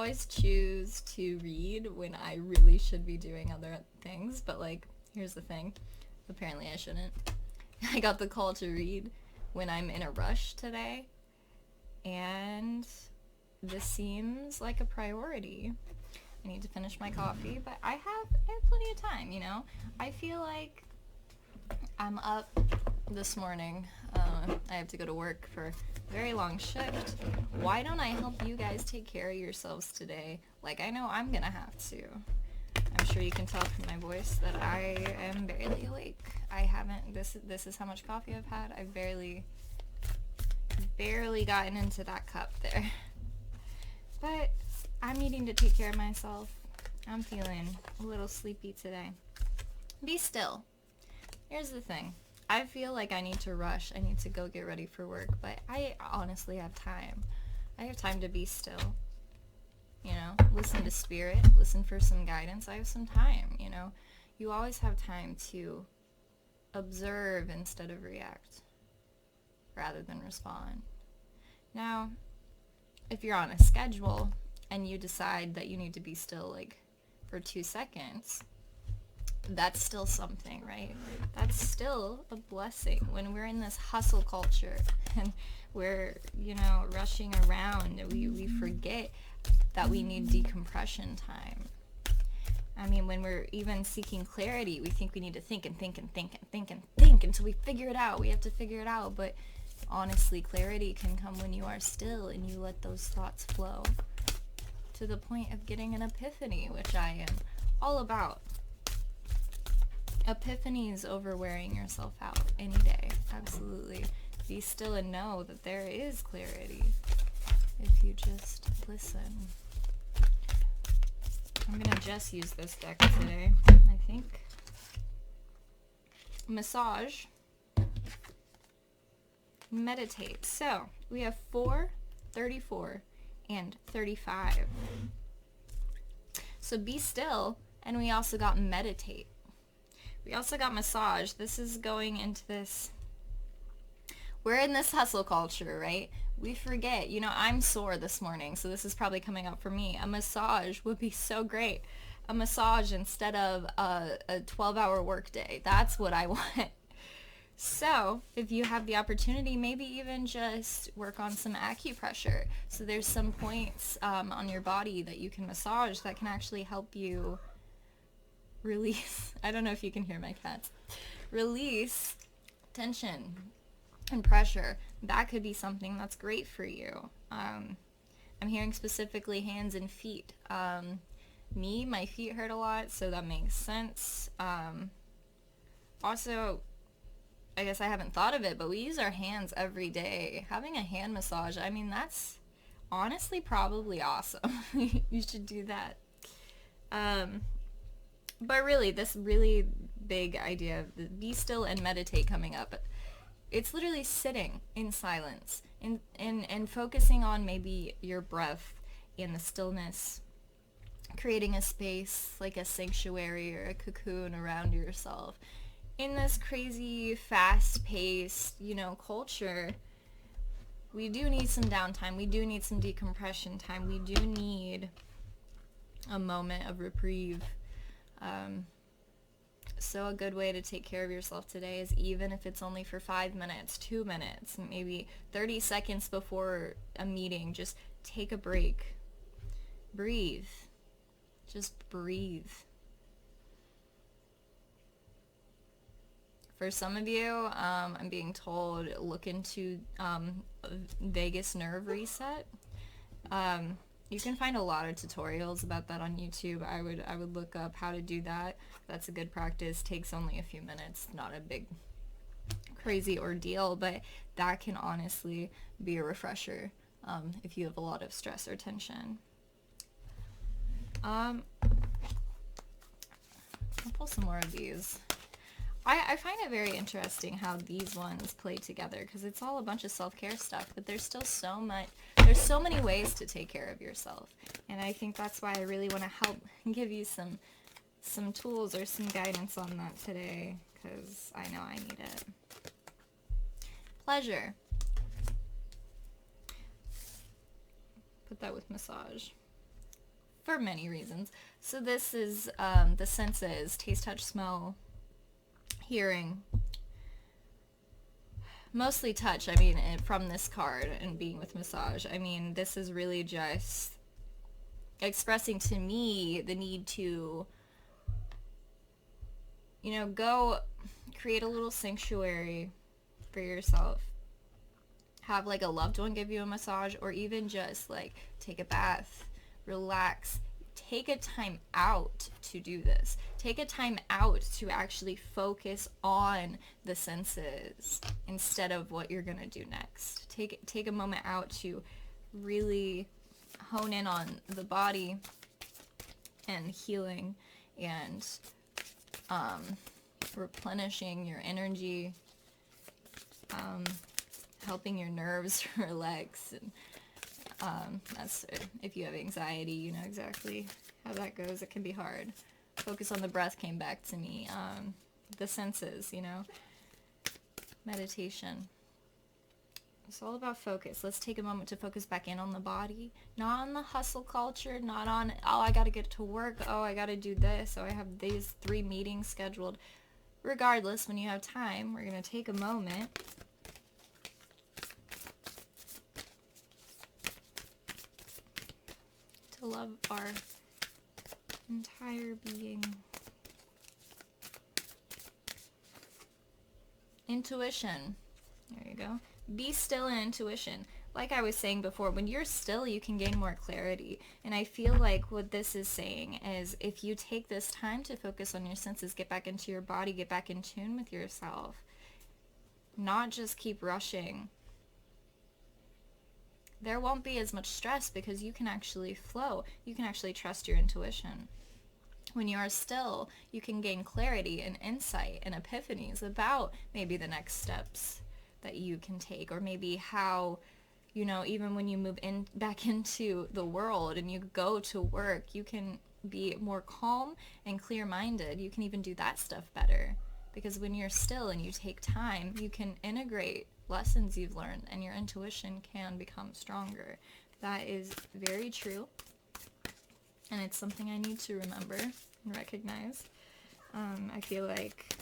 always choose to read when I really should be doing other things, but like, here's the thing. Apparently I shouldn't. I got the call to read when I'm in a rush today, and this seems like a priority. I need to finish my coffee, but I have plenty of time, you know? I feel like I'm up this morning. I have to go to work for a very long shift. Why don't I help you guys take care of yourselves today? Like, I know I'm gonna have to. I'm sure you can tell from my voice that I am barely awake. I haven't, this is how much coffee I've had. I've barely gotten into that cup there. But I'm needing to take care of myself. I'm feeling a little sleepy today. Be still. Here's the thing. I feel like I need to rush. I need to go get ready for work, but I honestly have time. I have time to be still. You know, listen to spirit, listen for some guidance. I have some time, you know. You always have time to observe instead of react, rather than respond. Now, if you're on a schedule and you decide that you need to be still like for 2 seconds, that's still something, right? That's still a blessing. When we're in this hustle culture and we're, you know, rushing around, we forget that we need decompression time. I mean, when we're even seeking clarity, we think we need to think and think and think and think and think until we figure it out. We have to figure it out, but honestly, clarity can come when you are still and you let those thoughts flow to the point of getting an epiphany, which I am all about. Epiphanies over wearing yourself out any day. Absolutely. Be still and know that there is clarity if you just listen. I'm gonna just use this deck today, I think. Massage. Meditate. So, we have 4, 34, and 35. So be still, and we also got meditate. We also got massage. This is going into this. We're in this hustle culture, right? We forget. You know, I'm sore this morning, so this is probably coming up for me. A massage would be so great. A massage instead of a 12-hour workday. That's what I want. So, if you have the opportunity, maybe even just work on some acupressure. So there's some points on your body that you can massage that can actually help you release, I don't know if you can hear my cats, release tension and pressure. That could be something that's great for you. I'm hearing specifically hands and feet. My feet hurt a lot, so that makes sense. Also, I guess I haven't thought of it, but we use our hands every day. Having a hand massage, I mean, that's honestly probably awesome. You should do that. But really, this really big idea of be still and meditate coming up, it's literally sitting in silence and focusing on maybe your breath and the stillness, creating a space like a sanctuary or a cocoon around yourself. In this crazy, fast-paced, you know, culture, we do need some downtime. We do need some decompression time. We do need a moment of reprieve. So a good way to take care of yourself today is, even if it's only for 5 minutes, 2 minutes, maybe 30 seconds before a meeting, just take a break. Breathe. Just breathe. For some of you, I'm being told, look into vagus nerve reset. You can find a lot of tutorials about that on YouTube. I would look up how to do that. That's a good practice. Takes only a few minutes. Not a big crazy ordeal, but that can honestly be a refresher if you have a lot of stress or tension. I'll pull some more of these. I find it very interesting how these ones play together, because it's all a bunch of self-care stuff, but there's still there's so many ways to take care of yourself. And I think that's why I really want to help give you some tools or some guidance on that today, because I know I need it. Pleasure. Put that with massage. for many reasons. So this is the senses: taste, touch, smell, hearing. Mostly touch, I mean, from this card and being with massage. I mean, this is really just expressing to me the need to, you know, go create a little sanctuary for yourself. Have like a loved one give you a massage, or even just like take a bath, relax. Take a time out to do this. Take a time out to actually focus on the senses instead of what you're gonna do next. Take a moment out to really hone in on the body and healing and replenishing your energy, helping your nerves relax. And that's, if you have anxiety, you know exactly how that goes. It can be hard. Focus on the breath came back to me. The senses, you know. Meditation. It's all about focus. Let's take a moment to focus back in on the body. Not on the hustle culture. Not on, oh, I gotta get to work. Oh, I gotta do this. Oh, I have these 3 meetings scheduled. Regardless, when you have time, we're gonna take a moment to love our entire being. Intuition. There you go. Be still in intuition. Like I was saying before, when you're still, you can gain more clarity. And I feel like what this is saying is if you take this time to focus on your senses, get back into your body, get back in tune with yourself, not just keep rushing, there won't be as much stress because you can actually flow. You can actually trust your intuition. When you are still, you can gain clarity and insight and epiphanies about maybe the next steps that you can take, or maybe how, you know, even when you move in back into the world and you go to work, you can be more calm and clear-minded. You can even do that stuff better because when you're still and you take time, you can integrate lessons you've learned and your intuition can become stronger. That is very true, and it's something I need to remember and recognize. I feel like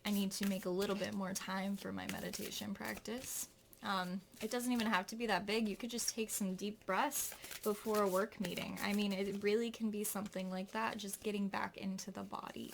I need to make a little bit more time for my meditation practice. It doesn't even have to be that big. You could just take some deep breaths before a work meeting. I mean, it really can be something like that, just getting back into the body.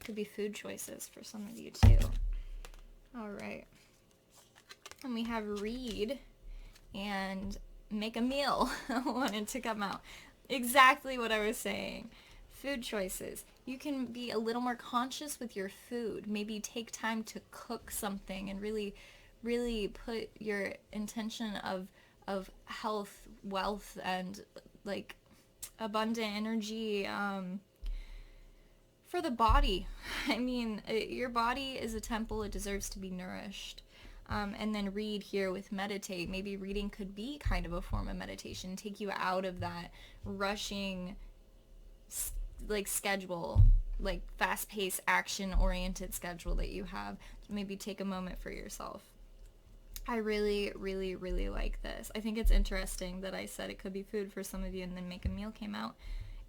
Could be food choices for some of you too. All right. And we have read and make a meal. Wanted to come out. Exactly what I was saying. Food choices. You can be a little more conscious with your food. Maybe take time to cook something and really, really put your intention of health, wealth, and like abundant energy for the body. I mean, your body is a temple. It deserves to be nourished. And then read here with meditate. Maybe reading could be kind of a form of meditation. Take you out of that rushing like schedule, like fast-paced, action-oriented schedule that you have. Maybe take a moment for yourself. I really, really, really like this. I think it's interesting that I said it could be food for some of you and then make a meal came out.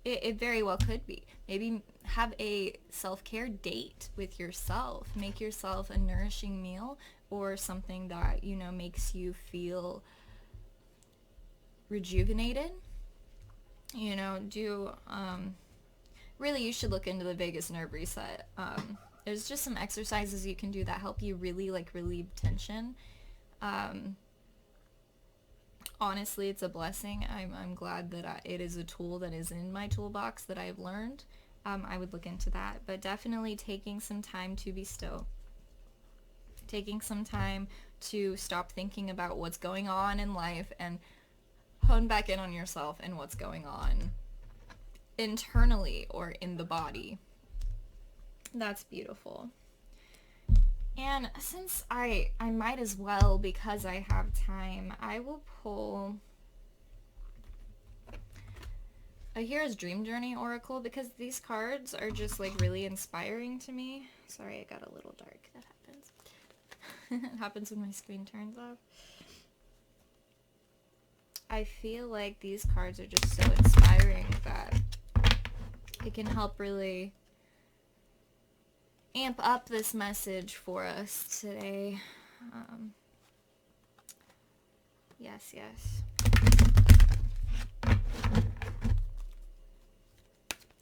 It very well could be. Maybe have a self-care date with yourself. Make yourself a nourishing meal or something that, you know, makes you feel rejuvenated. You know, do, really you should look into the vagus nerve reset. There's just some exercises you can do that help you really like relieve tension. Honestly, it's a blessing. I'm glad that it is a tool that is in my toolbox that I've learned. I would look into that. But definitely taking some time to be still. Taking some time to stop thinking about what's going on in life and hone back in on yourself and what's going on internally or in the body. That's beautiful. And since I might as well, because I have time, I will pull a Hero's Dream Journey Oracle because these cards are just like really inspiring to me. Sorry, it got a little dark. That happens. It happens when my screen turns off. I feel like these cards are just so inspiring that it can help really amp up this message for us today. Yes, yes.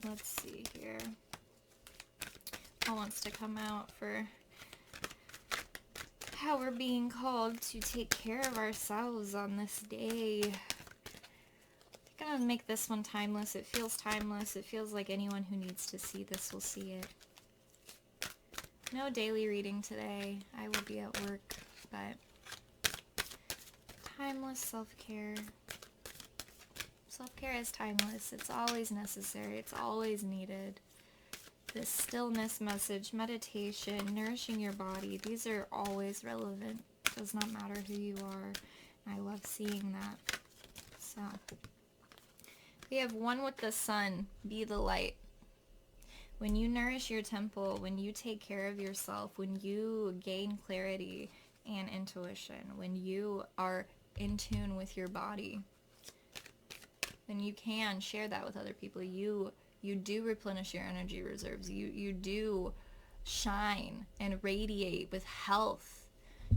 Let's see here. What wants to come out for how we're being called to take care of ourselves on this day. I'm gonna make this one timeless. It feels timeless. It feels like anyone who needs to see this will see it. No daily reading today. I will be at work, but timeless self-care. Self-care is timeless. It's always necessary. It's always needed. This stillness message, meditation, nourishing your body, these are always relevant. It does not matter who you are. I love seeing that. So, we have one with the sun, be the light. When you nourish your temple, when you take care of yourself, when you gain clarity and intuition, when you are in tune with your body, then you can share that with other people. You do replenish your energy reserves. You do shine and radiate with health.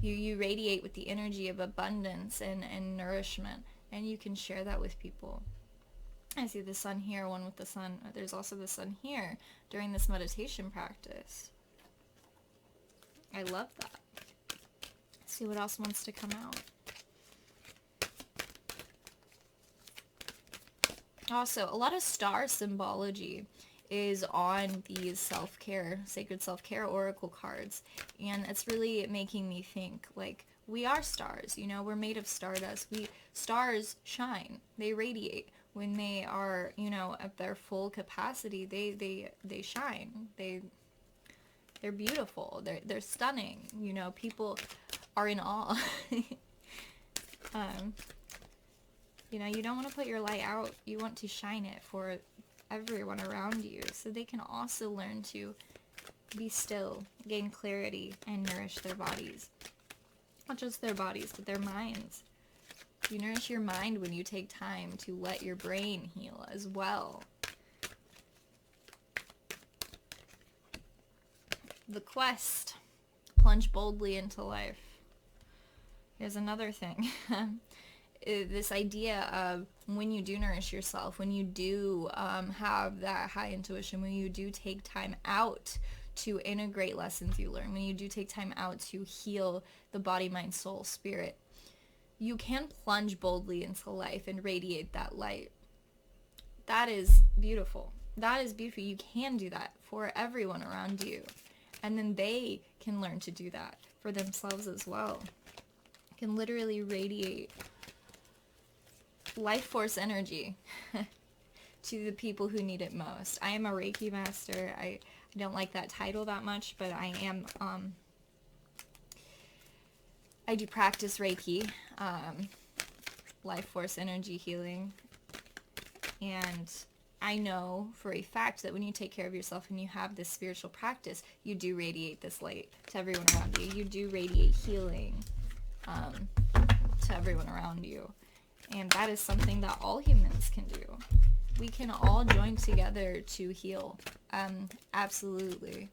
You radiate with the energy of abundance and nourishment, and you can share that with people. I see the sun here, one with the sun. There's also the sun here during this meditation practice. I love that. Let's see what else wants to come out. Also, a lot of star symbology is on these self-care, sacred self-care oracle cards. And it's really making me think, like, we are stars, you know, we're made of stardust. Stars shine, they radiate. When they are, you know, at their full capacity, they shine. They're beautiful. They're stunning. You know, people are in awe. You know, you don't want to put your light out. You want to shine it for everyone around you, so they can also learn to be still, gain clarity, and nourish their bodies. Not just their bodies, but their minds. You nourish your mind when you take time to let your brain heal as well. The quest. Plunge boldly into life. Here's another thing. This idea of when you do nourish yourself, when you do have that high intuition, when you do take time out to integrate lessons you learn, when you do take time out to heal the body, mind, soul, spirit, you can plunge boldly into life and radiate that light. That is beautiful. That is beautiful. You can do that for everyone around you. And then they can learn to do that for themselves as well. You can literally radiate life force energy to the people who need it most. I am a Reiki master. I don't like that title that much, but I am, I do practice Reiki, life force energy healing, and I know for a fact that when you take care of yourself and you have this spiritual practice, you do radiate this light to everyone around you. You do radiate healing to everyone around you. And that is something that all humans can do. We can all join together to heal. Absolutely.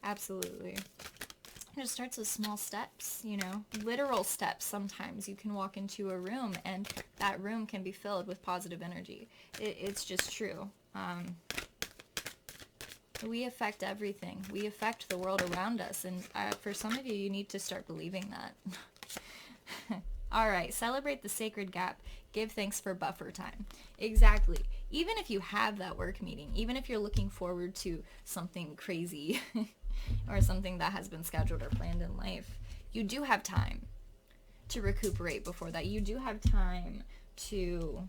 Absolutely. It just starts with small steps, you know, literal steps. Sometimes you can walk into a room and that room can be filled with positive energy. It's just true. We affect everything. We affect the world around us. And for some of you, you need to start believing that. All right, celebrate the sacred gap. Give thanks for buffer time. Exactly. Even if you have that work meeting, even if you're looking forward to something crazy or something that has been scheduled or planned in life, you do have time to recuperate before that. You do have time to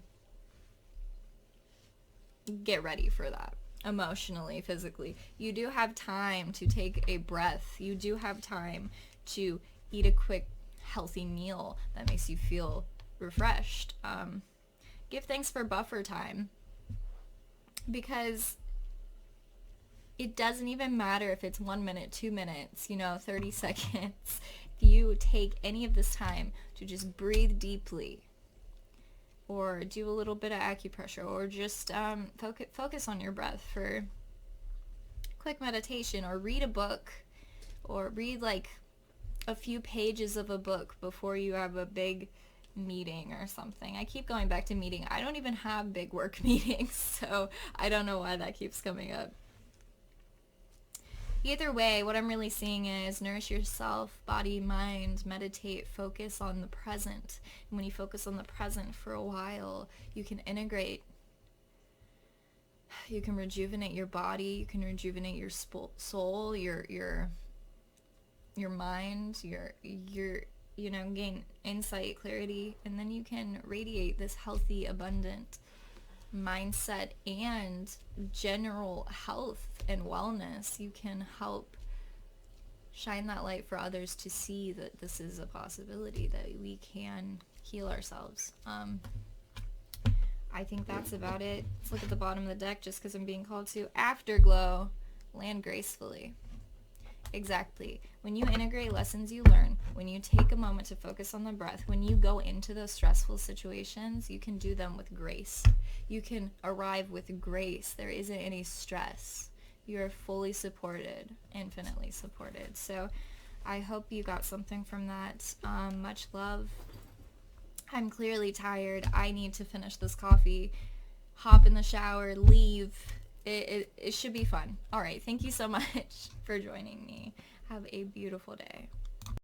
get ready for that emotionally, physically. You do have time to take a breath. You do have time to eat a quick healthy meal that makes you feel refreshed. Give thanks for buffer time, because it doesn't even matter if it's 1 minute, 2 minutes, 30 seconds. If you take any of this time to just breathe deeply, or do a little bit of acupressure, or just focus on your breath for quick meditation, or read a book, or read like a few pages of a book before you have a big meeting or something. I keep going back to meeting. I don't even have big work meetings, so I don't know why that keeps coming up. Either way, what I'm really seeing is nourish yourself, body, mind, meditate, focus on the present. And when you focus on the present for a while, you can integrate. You can rejuvenate your body, you can rejuvenate your soul, your mind, your gain insight, clarity, and then you can radiate this healthy, abundant mindset and general health and wellness. You can help shine that light for others to see that this is a possibility, that we can heal ourselves. I think that's about it. Let's look at the bottom of the deck just because I'm being called to. Afterglow, land gracefully. Exactly. When you integrate lessons you learn, when you take a moment to focus on the breath, when you go into those stressful situations, you can do them with grace. You can arrive with grace. There isn't any stress. You are fully supported, infinitely supported. So I hope you got something from that. Much love. I'm clearly tired. I need to finish this coffee, hop in the shower, leave. It should be fun. All right. Thank you so much for joining me. Have a beautiful day.